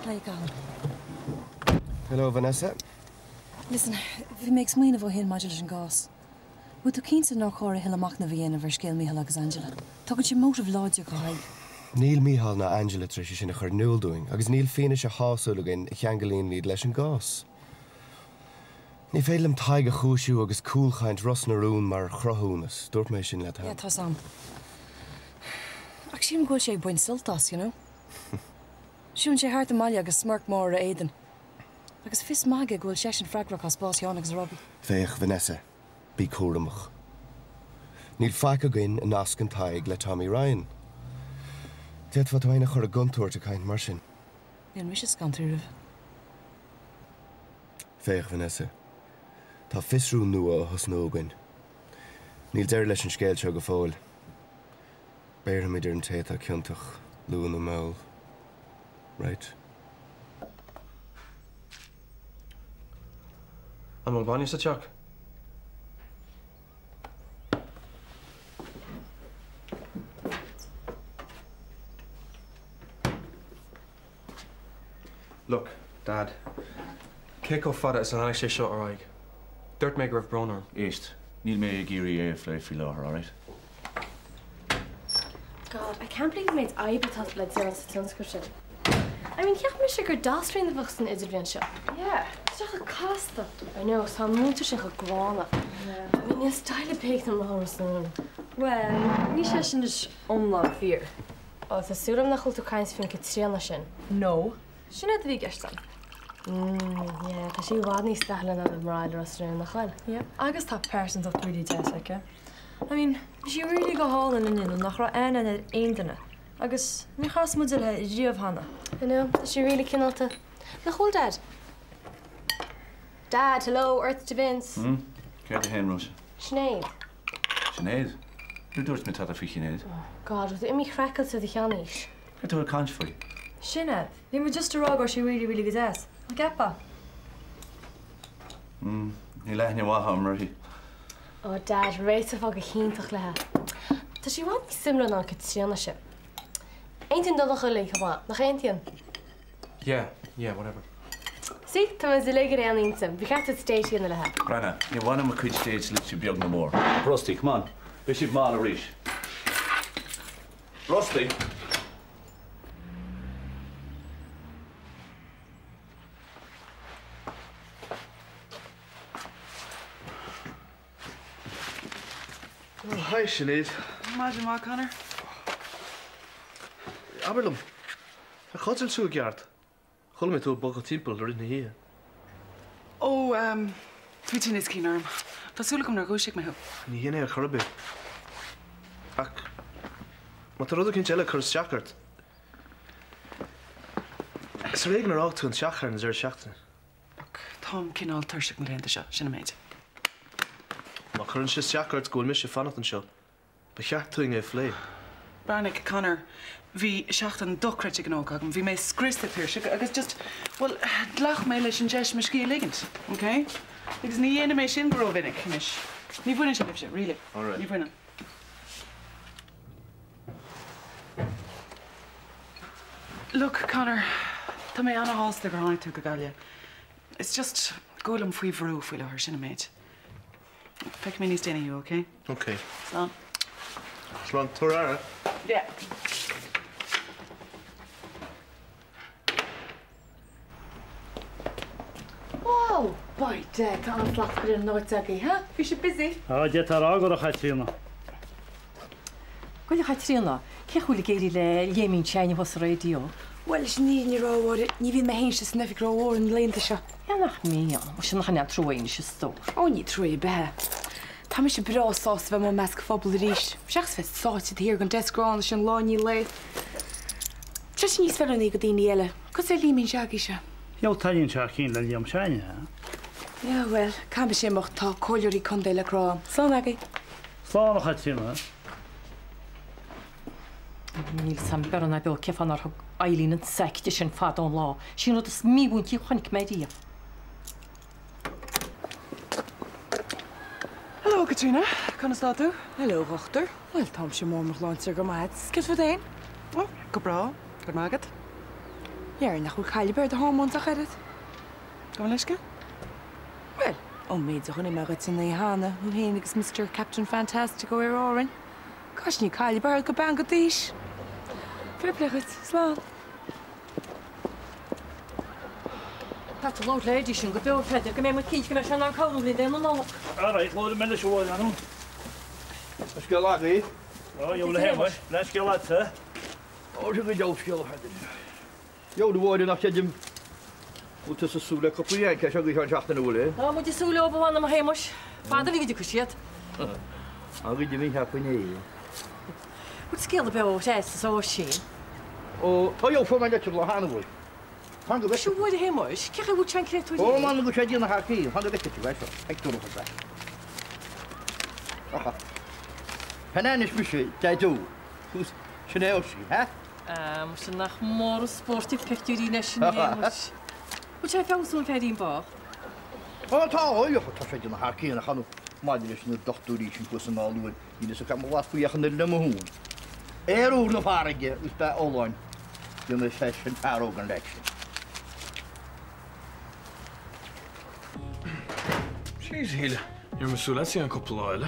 Hi, Colin. Hello, Vanessa. Listen, bhí méid smaoine bh héal maidir leis an gás. Bú tú cínta nach chóir a hiileach na bhíana bhar scéal Mícheál agus Angela. Tugann sé móta bhláide go haig. Níl Mícheál na Angela trí sin a chur nuúldúing, agus níl féine se háúlagain a cheangalíon líad leis an gás. Ní félim taige chúisiú agus cúlchaint Ross narún mar chrothúnas, dúirt méid sin le Yeah, tá sam. Ach siam ghfuil sé ag buin sultas, you know? Siún sé háart amáile agus smirk mór a éidir. Agus fis maige ghfuil sé sin freigrach as báisián agus Robbie. Féach Vanessa, bí cuaramach. Níl faic againn an ascan taig le Tommy Ryan. Dead fat haine chur a guntóir a caint mar sin. Bhí an wishes gan trúh. Féach Vanessa, tá fisrú nua a thusnógainn. Níl deir leis an scéilte go fáil. Béir mid ar an téta ciúntach, luan na máil. Right. I'm on Bonnie, Chuck. Look, Dad. Kick off fada is an actually shot or ig. Dirt maker of Bronner. East. Need me a geary fly lower, alright? God, I can't believe you made Ibertas blood zero subscription. I mean, can't miss your dastry in the books in adventure. Yeah, it's just a cost. I know, so I'm going to shake a guana. I mean, you style a pig them all soon. Well, we session is unlock fear. Oh, the suit I'm not going to kind of think it's real shin. No. Shouldn't we get some? Yeah, because she wasn't styling on the bride restaurant in the hall. Yeah, I guess that person's up really Jessica. I mean, she really got all in and nach ra and it ain't in it. I guess me has model G of Hannah. I know, does she really cannot to the whole Dad. Dad, hello, Earth to Vince. Care to hen rush? Sinead. Sinead? Who does me tata fi Sinead? Oh, God, with Imi crackles to the Janish. I do a conch for you. Sinead, they were just a rog or she really good ass. Gappa. Ni lech ni waha Murray. Oh, Dad, race of a hintach leha. Does she want me similar on Katrina ship? Ain't in the lake about the Haintian? Yeah, whatever. See, Thomas the leg around in some. We have to stage in the leha. Rana, you want him a quick stage, let's you be no more. Rusty, come on. Bishop Malarish. Rusty. Oh, hi, Sinead. Imagine what, Connor? Aberlum. I got into a yard. Call me to a bucket temple or in here. Oh, tweeting is keen arm. That's all come now, go shake my hoop. Ni hine a chorbe. Ac. Ma ta rodo cyn cur siachart. Is er egnar ág tún siachar yn zer siachtan? Look, Tom cyn all thursig na rhaid sio, sinna meid. Ma chur yn siachart gwyl mis y fanat yn sio. Ba chiach tuing e flay. Barnick, Connor, vi siachtan docredig yn óg agam, vi me sgrist y pyrsig, agus just, well, dlach me leis yn jesh mysgi ligant, okay? Agus ni ena me sin gro vinnig, nish. Ni fwyna sin lefsio, really. All right. Ni fwyna. Look, Connor, ta me anna hás de granai tu gagalia. It's just golem fwy vrú fwy her sinna meid. Fek me nis denny you, okay? Okay. So. Slan Torara. Yeah. Wow, by dead, I'm flat for the night, huh? Is she busy? Oh, get her out of the Katrina. Gwyl Katrina, ce chwili geiri le Iemin China was radio? Well, she need ni raw ni fi me hen she sneffig raw war in lane tisha. Ja, nach mi, ja. Was je nach trwy in she sto. Oh, ni trwy be. Tá mis bra sás bheit má measc fphobal ríis. Seachs fest sáte hir gan desgrán sin láí le. Tre sin níos fearna go daoine eile. Cos é límín seaí se? Jo talíonn se cín le líam seine. Ja, well, Cam sé mocht tá choirí chun déile rá. Slán agaí? Slán Katrina. Níl sam berna be cefan ar ailín an secte sin fad an lá. Sin rud is míbúntí chonig média. Hello, Katrina. Kan is dat toe? Hallo, wachter. Wel, Tom, je morgen nog langs go maat. Skit voor een? Oh, go bra. Good market. Jear nach bhfuil caiile beir de hámónach ar it. Go leisce? Well, ó méid a chuna mar in na hána ú héana agus Mr. Captain Fantastic ó ar áran. Cais ní caiile beir go ban go díis. Fairplechit, slán. Tá lá léidir sin go beor feidir go mé mar cíit go se an cáí dé an lá. Alright, load of minutes away, Anna. Let's go like this. Oh, you'll have much. Let's go, lads, eh? Oh, you go skill. Yo, the water not him. What is a sula couple of years? I go to the wood. Tá mu súla ó bhna mar héimeis. Fáda bhí go siad. I'll give me half an hour. Bud scéal a beh ó ó sin. Oh, you for my little Hannibal. Siú bhid a héimeis, ce bhú tean créú. Oh, man, go check in the happy. 100 tickets, right? I don't know that. Okay. Hananis Mishi, they do. Who's Chanel, huh? Sin nach mór sportíh ceúí na sin héimeis. Bud sé fésún féirín bach. Oh, tá, you for touch in the happy and a Hanu. My direction of Doctor Reaching was an all wood. You just come last week in the Limoon. Aero no Farage is that all on. You may session Arrow election. Jeez, Hila. You're Masula, see a couple of oil.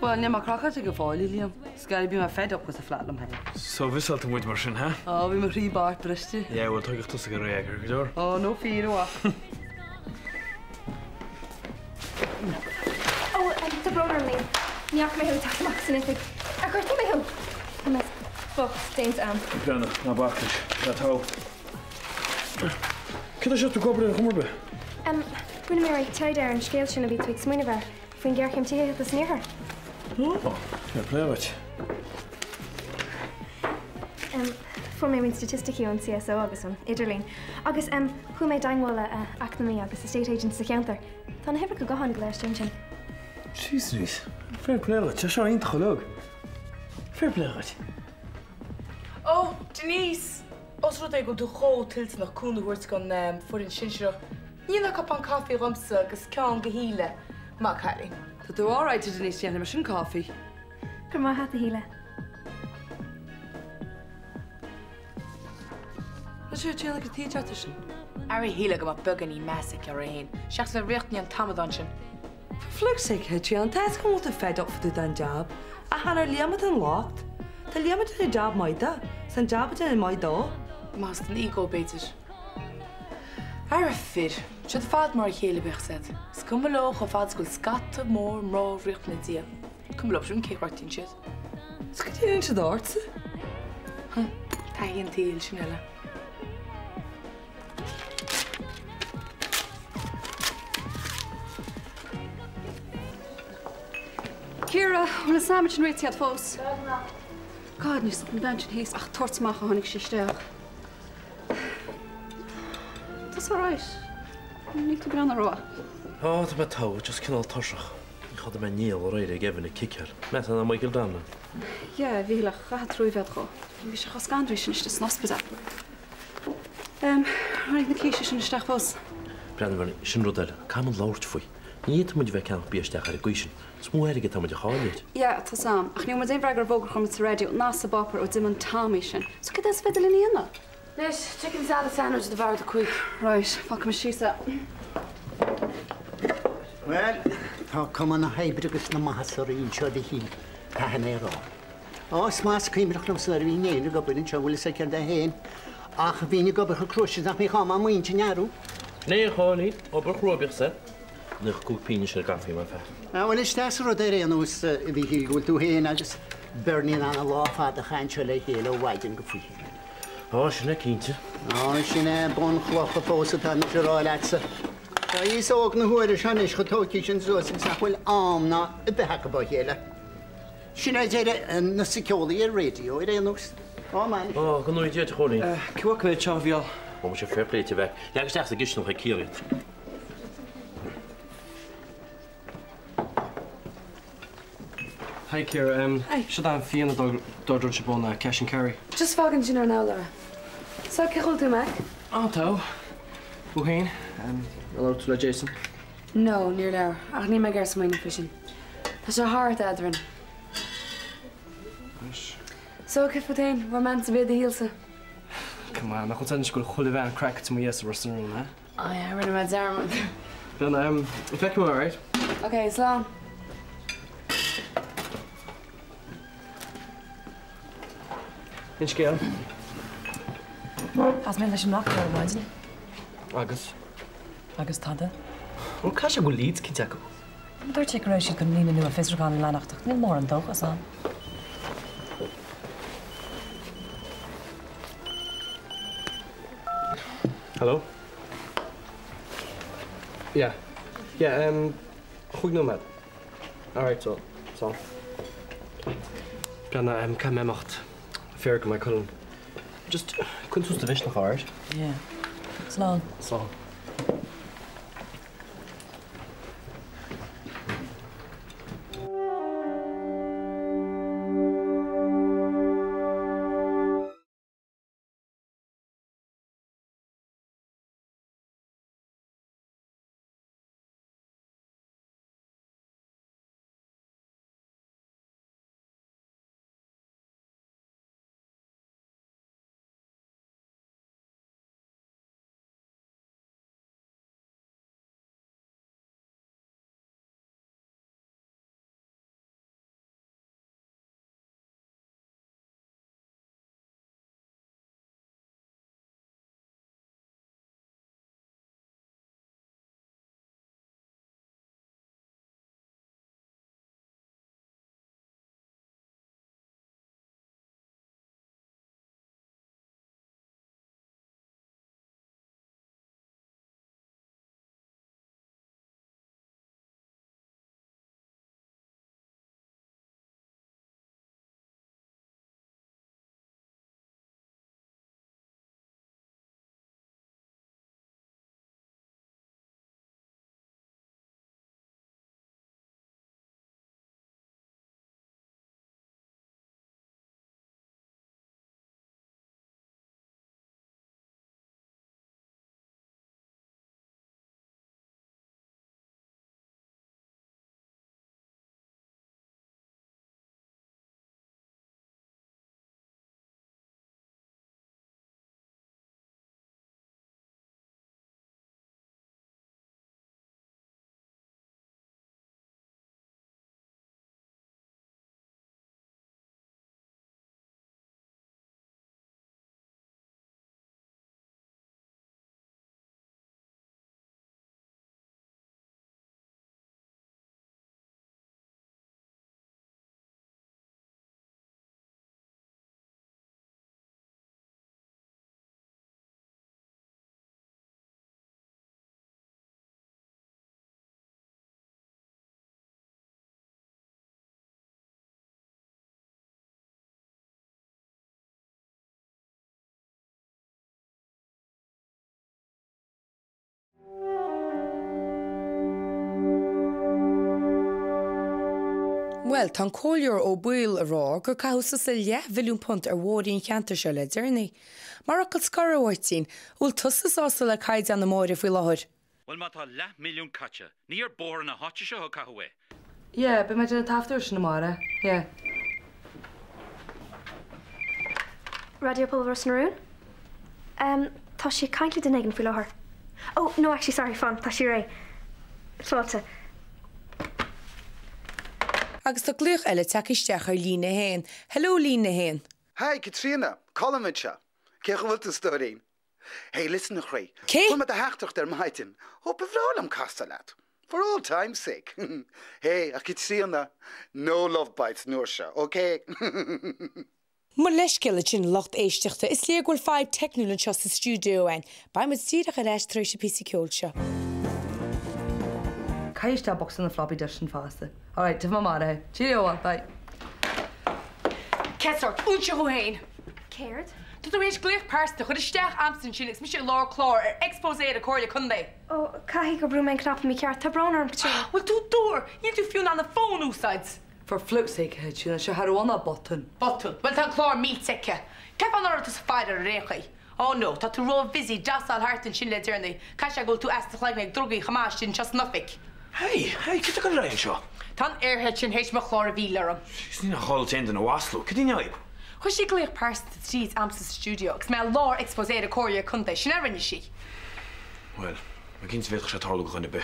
Well, near my cracker to go for Lilium. It's got to be my fed up with the flat lamp. So, this is the wood version, huh? Oh, we must rebar, Bristol. Yeah, we'll take it to the reactor, good. Oh, no fear, what? Oh, the brother and me. Niach me who tak max in it. I got me who. Miss Fox, James Ann. Brenna, na bakish. That's how. Could I shut the cupboard and come over? When Mary tied down, scale shouldn't be twixt Minerva. When Gareth came to get us near her. Oh, fair play with. For me, when statistic on CSO August on Iderlin. August, who made Dangwalla academy August estate agents the counter. Then I have to go on Glass Junction. Jesus, fair play with. Just showing the look. Fair play with. Oh, Denise! Os rud é go dú chó tilt nach cúna bhuiirt gan furin sinseach. Níana cup an coffee rumsa agus cean go híle má chaí. Tá tú áráid Denise déanana mar sin coffee. Gur má hat a híle. Na sé téala go tí teata sin. Ar híle go bugan í measic ar réin. Seach le richt ní an tamadan sin. For flug's sake, Hitchy, an taas come out fed up for the job. A hanner liamat an locht. The liamat in a job maida. San job in my door. Mast an ego beter. Ar fir. Se de fad mar chéle bech set. Skum beloog of fad skul skatte mór mrá richt na dia. Kom op zo'n keerpartien shit. Skat je in de arts? Ta een teel snelle. Kira, wil een sandwich en het fós. God, nu is het een bandje hees. Ach, torts maken honig sisteach. Dat is alright. Niet te branden roa. Oh, dat met touw, just knal torsach. Ik had hem niet al rijden geven een kikker. Met aan Michael Danne. Ja, wielig. Ga het roei vet go. Ik ga gaan doen, is de snas bezet. Ik de kiesjes in de stag was. Brandon, sin rodel. Kam een lauwt voor. Niet moet je weg aan bierstag aan de kuisen. Smoerig het aan met je gaan. Ja, het is aan. Ach, nu moet een vrager voger komen te radio. Naast de bopper of Dim en Tommyschen. Zo kan dat spelen in de. Yes, chicken salad sandwich the bar the quick. Right, fuck me she's that. Well, tá cuman a haibregus na maithasar í seo de hí cahan rá. Os más cíimreach lom sa bhí néanú go buinn seo bhfuil sa cear de héin. Ach bhíine go bach cruise nach mé chama muinte nearú. Nee, Holly, op een groot set. Nog koek pinies er koffie maar vet. Nou, is dat zo dat er ons die heel goed toe heen als burning aan een laaf de gaantje le hele wijden gevoel. Oh, is een kindje. Oh, is een bon geloof gepozen dan met de rolatse. Ja, is ook nog hoe er zijn is getoetjes en zo. Ik zeg wel am na het behakken bij hele. Sina zei een security radio, er nog. Oh man. Oh, kan nooit je Holly. Kwak met Chavial. Om moet je fair play te weg. Ja, ik zeg dat ik nog een keer. Hi, Kira. Should I have Fiona Dodger Chibona, cash and carry? Just fucking you know now, Laura. So, can you do Mac? Oh, Tao. Whoheen. Hello to Jason. No, near there. Ach, niet meer gas mijn fishing. Dat is een hard adren. Zo, ik heb het een. Waar mensen bij de hielse. Come on, nach uns school chulle bheith an crack to my yes restaurant, eh? Oh yeah, rinne me dermod. Then feck mo, right? Okay, slán. In scale. Has mé leis an nach ar bhaidne? Agus. Agus tada? Well, cai go leads cin go. Dúir te éis si go lína nu a fisrán lenachtach, níl mór an dóchas an. Hello? Yeah. Yeah, goed nomad. All right, so. Kan mij macht. Verke my column. Just kunt us de wish nog hard. Yeah. Slán. Slán. Well, tá cóilear ó buil a rá gur caihusa sa £10 milliún bhóraín cheantar se le dearnaí. Mar acail scarahhairtín, bhfuil tusas ása le caid an na máire faoi láthir. Well, má tá £10 milliún caite, ní ar bór na háte seo cahué. Yeah, be me dena taftúir sin na mára. Yeah. Radio Pulverus Naroon? Tá si kindly den egin faoi láthir. Oh, no, actually, sorry, fan, tá si ré. Fáte. Agus tá gluach eile tacisteach ar Lína Hain. Hello, Lína Hain. Hi, Katrina. Colin Cha. Ceach bhfuil tú storín. Hey, listen to Ray. Cé? Full met the hachtach der maitin. Hope bevrouwlam kastalat. For all time's sake. Hey, Katrina. No love bites, Noorsha, okay? Mar leisceile sin locht éisteachta is léir ghfuil 5 technúlan seo sa stúdio ein. Ba mu tíadach a reis trééis písa ceolse. Caiste box in the floppy dish and faster. All right, to my mother. Cheerio, bye. Kessart, únse go hain. Céird? Tá éis gluach pásta chud isteach amstan sin is mis lá chlár ar exposéad a cóirla chundé. Oh, caihí go brú mein knap mi ceart tá bránarm Katrina. Well, tú dúr, íon tú fiún an na phone úsáids. For float's sake, Katrina, she had one button. Button? Well, tá chlár mít seice. Ceap an ortas fáidir a réchaí. Oh no, tá tú ró busy dasal hartan sin le dearnaí. Caiise go tú astach le meg drugaí chamáis sin just nofic. Hey, cit go raon seo? Tá airhead sin héis mo chlár a bhí lerm. Is ní na háil tean na Waslo, cad í neib? Chus sí léoch pásta tríd am sa studio, gus me lár exposéad a cóir chunta sin arinne sí. Well, ma ginn bhéach sé tála chuna be.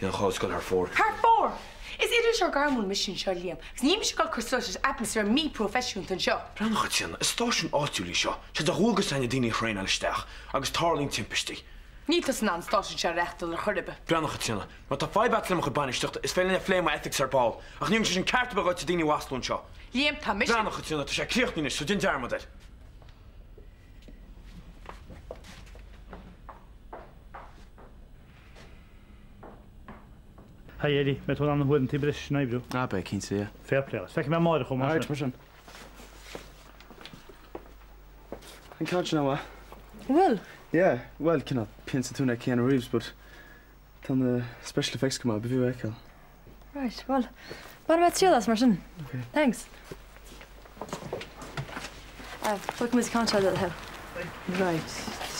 Ní an cháil scoil ar fór. Ar fór? Is idir seo garmún mission seo liam, gus ní se gáil chusáis atmosfér mí profisiúnta an seo. Brannach tíanna, is stáisiún áitiúlí seo, sé do thugus aine daoine chréin eisteach, agus tarlín timpistí. Nítas ná stáisiún se rechtal ar churibe. Brannach tíanna, má tá fáibbat le chu banisteachta is féile fléim ethics ar ball, ach níim sin ceart beáid daoine wasún seo. Liam tá mission. Brannach tíanna, tá sé críochníine so din dearmadid. Hey Eddie, met wat aan de hoeden te bres snijbro. Ah, bij kindse, ja. Fair play. Zeg me morgen gewoon. Alright, persoon. En catch nou, hè? Well. Yeah, well, kind of pinch toen naar Keanu Reeves, but dan de special effects come out, beviel ik al. Right, well, maar met chill Martin. Okay. Thanks. Look, Miss Concha, that'll help. Right.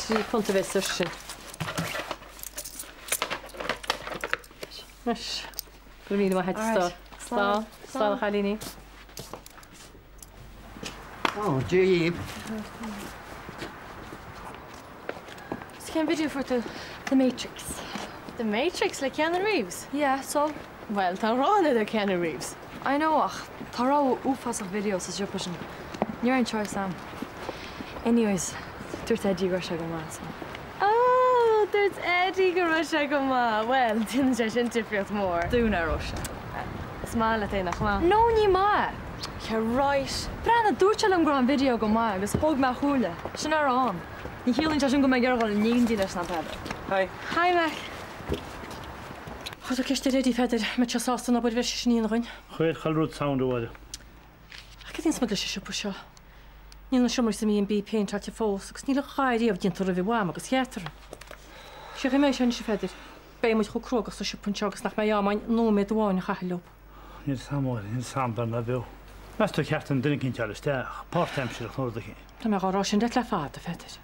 She pulled the best search. Yes. Good meeting my head to start. Start Halini. Oh, gee. It's a video for the Matrix. The Matrix, like Keanu Reeves? Yeah, so? Well, tá rána ar Keanu Reeves. I know, ach, tá rá úfasach videos as you're pushing. You're in charge, Sam. Anyways, dúirt Eddie go se go má, so. Oh, there's Eddie go Russia go má. Well, didn't sé sin tifriocht mór. Dúna Russia. Smála té nach má. No, ní má. You're right. Brenna dúirt am go an video go má, agus hóg me chúla. Sin ar an. Ní hílann sin go me gearháil níon díle na pebble. Hi. Hi, Mac. Chos o ceiste ready feder, me tja sástan a bod ver sin íon roin. Chweir chalrúd sound o wada. Ac ydyn smagla si siwpw sio. Níl na siwmr sy'n mi yn bi pein tart i ffos, ac níl chairi af dyn tor fi wam agus hietar. Si chi mei sian si feder. Bei mwyd chw crog os o siwpwn siogus nach mai amain no me dwain i chachilwb. Níl samor, níl sambar na byw. Nas to ceartan dyn cynt ar ystach, part-time sy'n chwrdd chi. Da me garo sy'n det le fad y feder.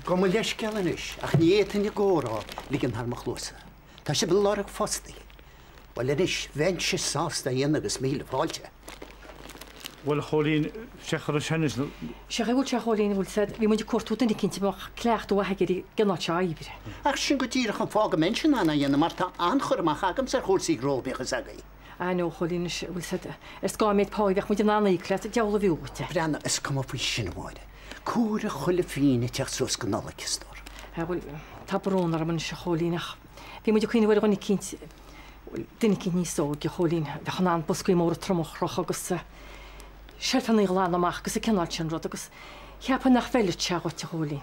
Gomol leis gelanish, ach ní étan i góra ligan har machlósa. Tá sé bil lorach fosti. Wel inis ven sé sásta dhéana agus míle fáilte. Wel cholín sechar a sianis. Si chi bhúl se cholín bhúl said, bhí muid cuatúta ní cinnte bach cleacht ó hegeí gannát se ibre. Ach sin go tíirech an fága mensin anna dhéana mar tá anchormach agam sa chósaí gróbecha agaí. No, cholín bhúl said, gá méid páidach muid an annaí cleat deala bhúte. Brenna is cum fao sin bháide. Cúra chuile fíine teach sos go nolachistár. Bhúl tá brónar am an se cholínach. Bhí muid chuoine bhfuil gannig cinint duine cin níos sóg go cholín bheitchan an boscuí mór a tromachroch agus seirtan í gláán amach agus a cenáil sin rud agus cheapan nach bheile te go te cholín.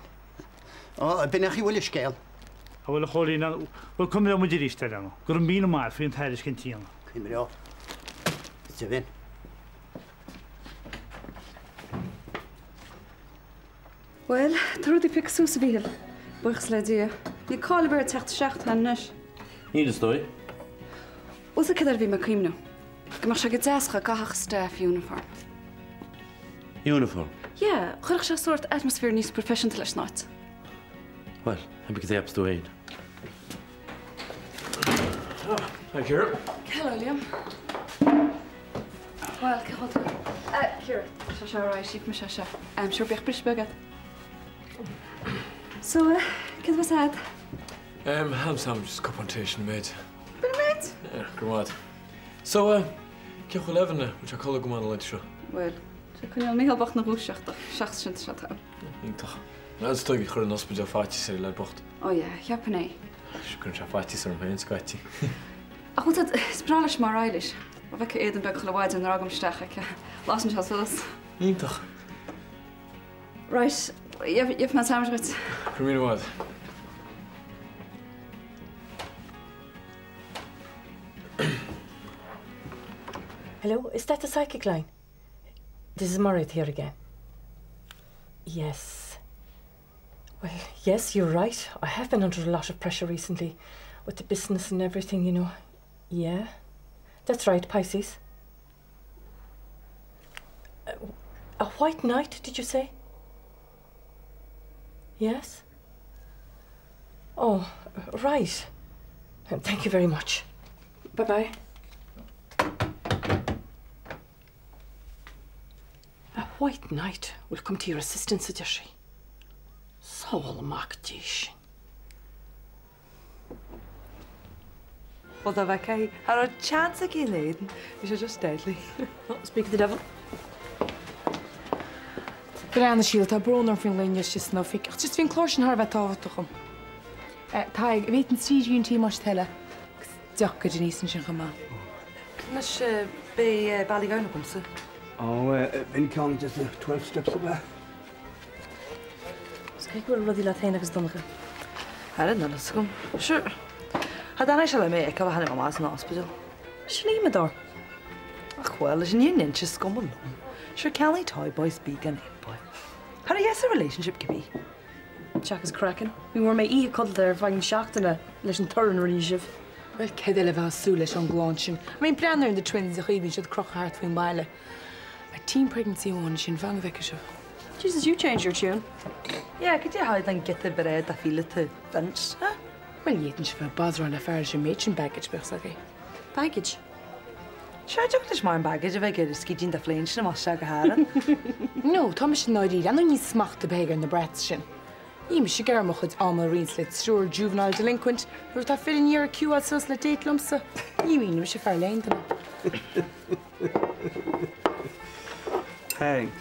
Binach í bhfuil scéal. A bhfuil cholín bhfuil cumir am muidir iste an. Gur an míle mar fon tairis cin tíana. Cumir á. Is a bhin. Well, tarúdi pic sús bhíhil. Buchs le dia. Ní cáil ber techt seacht hannes. Níl is dói. Ús a cedar bhí me cíimnú. Gymach se go deascha gahach staff uniform. Uniform? Yeah, chuirch se sort atmosfér níos professional leis náit. Wel, heb ik het ebst doorheen. Hi, Kira. Hello, Liam. Well, cehot. Kira, se ráid síf me se. Sure bech bris begad. So, cyd was had? Ham sandwich confrontation made. Been made? Yeah, good. So, kech wel even, which I call a good man later. Well, se kun je al mehel bach na roesjacht, schacht sin te hou. Ik toch. Nou, het is toch gewoon een hospital fatjes er laat bocht. Oh ja, ja penee. Je kunt je fatjes er omheen schaatje. Ach, goed, het spralisch maar rijlisch. Of ik eden bij geluid en ragam stach, ik las niet als wel. Ik toch. Right, je hebt mijn samenschrift. Premier wat? Hello, is that the psychic line? This is Marit here again. Yes. Well, yes, you're right. I have been under a lot of pressure recently with the business and everything, you know. Yeah, that's right, Pisces. A white knight, did you say? Yes? Oh, right. Thank you very much. Bye-bye. White Knight will come to your assistance, Adishi. Saul Makdish. Well, the Vicky had a chance again, Aiden. You're just deadly. Speak of the devil. Grana síl tá brónar fin leine si snofik. Ach just fin chlósin har táhachom. Tá vítan síún tí mar telle. Deach go nísan sin chama. Nes be Ballygown gomsa. Oh, in Kong just 12 steps away. Skijk wel ruddy laat heen agus donige. Had na skum. Sure. Had dan shall me ek han ma mas na hospital. Shni me door. Ach well, is nie inches skum. Sure Kelly toy boy speak and boy. How yes a relationship could be. Jack is cracking. We were my e cuddle there fang shachtana leis an turn ríisih. Well, kedele bh súles an gláin. I mean, Brenner and the twins a chuí siad croch hart faoin baile. My teen pregnancy one sin fang veice. Jesus, you changed your tune. Yeah, could you hide and get the bread a feel it to bench, huh? Well, yétan se bh badra le fear sin matron baggage bech Baggage? Sure, just my baggage if I get a skidin the flinch and must go haran. No, Thomas and Noddy, I know you smacht the beggar in the breath sin. Ím sé garmach chud ámal rinslet sure juvenile delinquent, ruair tá fir an year queue at sus le date lumsa. Ímín sé fear lein them. Thanks.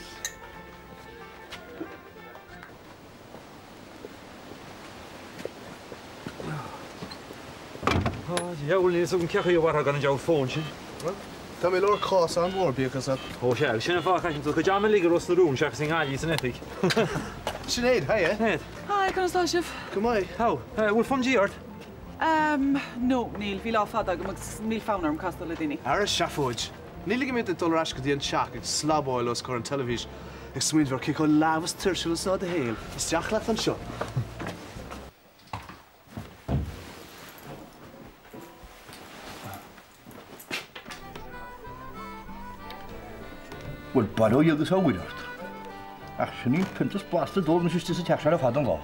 Ja, wel niet zo'n keer waar ik aan jouw phone. Tá mé leir cás an bhór bíchas a. Ó sé, sinna fá caiint go deama ligad ros na rún seach sin gáilí san epic. Sinead, hi, Ned. Hi, can I start you? Come on. How? Will fun Giart? No, Neil, vi lá fada go mil fánar am castal le dini. Ar seafóid. Níl go mé dul ras go dtíon seach ag slabáil os chu an televís ag smuid bhar cic láhas tuirisiúil sa a héal. Is teach le an seo. Wel, barw agus a wyliwrt. Ach, sy'n ni'n pyntas blasta dod nes ystis y teachar a ffadan lo.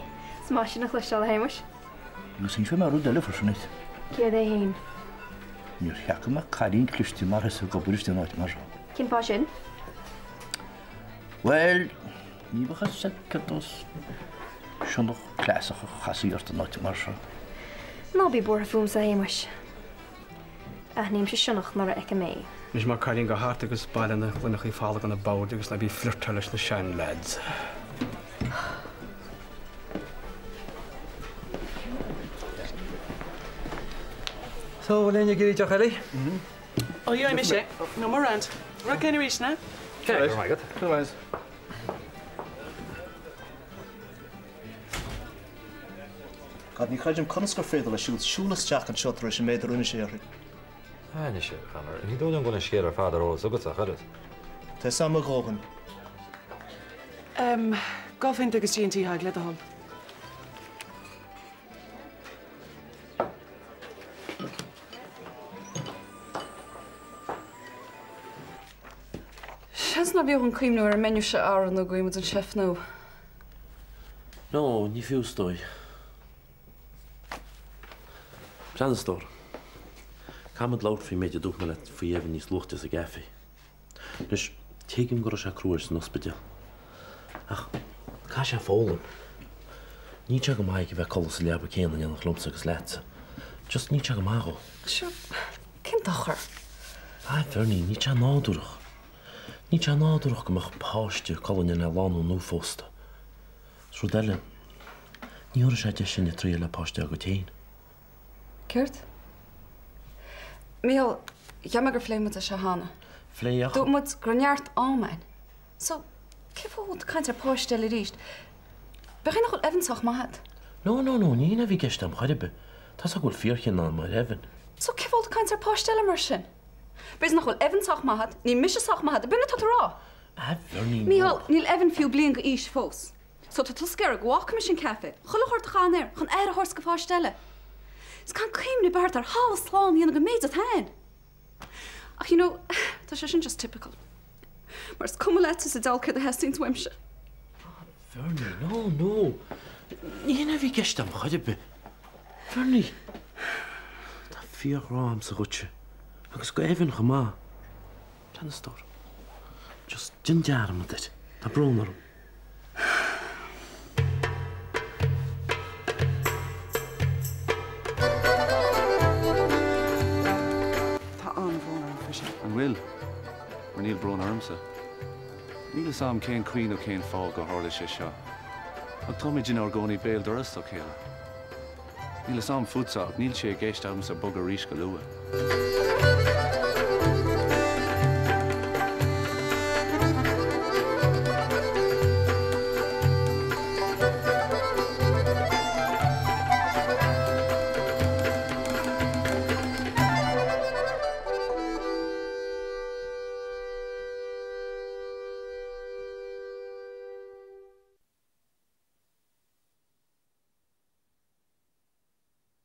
Smashin a chlysiol a heimus. Gus sy'n marw dele ffyrsynit. Cia dde hein. Ni'r hiac yma carin clysti mar hysg o bwys dyn oed mar. Cyn pa sin? Wel, ni bych as cyddos siwnnwch clasach o chasi o'r dyn oed mar sio. No bi bwr ffwm sa heimus. Ach ni'n siwnnwch mar ec y mei. Mis mar carin go hart agus bailna chunach í fála an na bád agus le bí flirtar leis na sean lads. So, len you get your Ellie? Oh, yeah, I miss it. No more round. We're going to reach now. Okay, oh my God. Otherwise. Gad ní chaidim conas go féidir le siúd siúlasteach an seotar is méidir una séir. Ní sé, Connor. Ní dúin gona scéar ar fád ó agus a chuid. Tá sam a gágan. Golfint agus G&T haag le a hol. Sians na bíoch an cuimnú ar menu se áran nó goimid an chef nó. No, ní fiú stoi. Plan stor. Camad laut fi méidir dúch me le fi efn níos luchtas a gafi. Nus, tegim gora se crúir san ospidal. Ach, cá se fólan. Ní te go maig bheith colas a leab a céan an chlumsa agus letsa. Just ní te go mágo. Sure, cyn dochar? Fernie, ní te nádúrach. Ní te nádúrach go mach páiste colin in a lánú nó fósta. Srúdelle, ní orra sé de sin i trí le páiste a go téin. Ceart? Míl, jammer gur fléimid a se hána. Fléach? Dú mud grunneart ámain. So, cif hód caint ar páistel i ríist? Begin nach evansach mahat? No, ní na bhí geist am charibe. Tás a gúil fíorchin an mar evan. So, cif hód caint ar páistel mar sin? Bez nach evansach mahat, ní misisach mahat, a bunne tot rá. Fernie, Míl, níl evan fiú blian go ís fós. So, tá tuscar a gwaach mis sin cafe. Chulachart gaan er, gan eire hors go páistelle. Is kan creamni bart ar hal slán íana go méid at hain. Ach, you know, tá sé sin just typical. Mars cumulette is a dalca a hestings wimse. Fernie, no. Ní na bhí geist am charibe. Fernie, tá fíor rám sa rútse. Agus go evan go má. Plan stor. Just din dearm dit. Tá brún orm. Tá an bhón an fise. An bhfuil, mar níl brún ormsa. Níl sam cén cuioin ó cén fáil go hála sé seo. Ag toid in argónaí béal doras ó chéile. Níl sam futsa, níl sé géist am sa bog a rís go lua.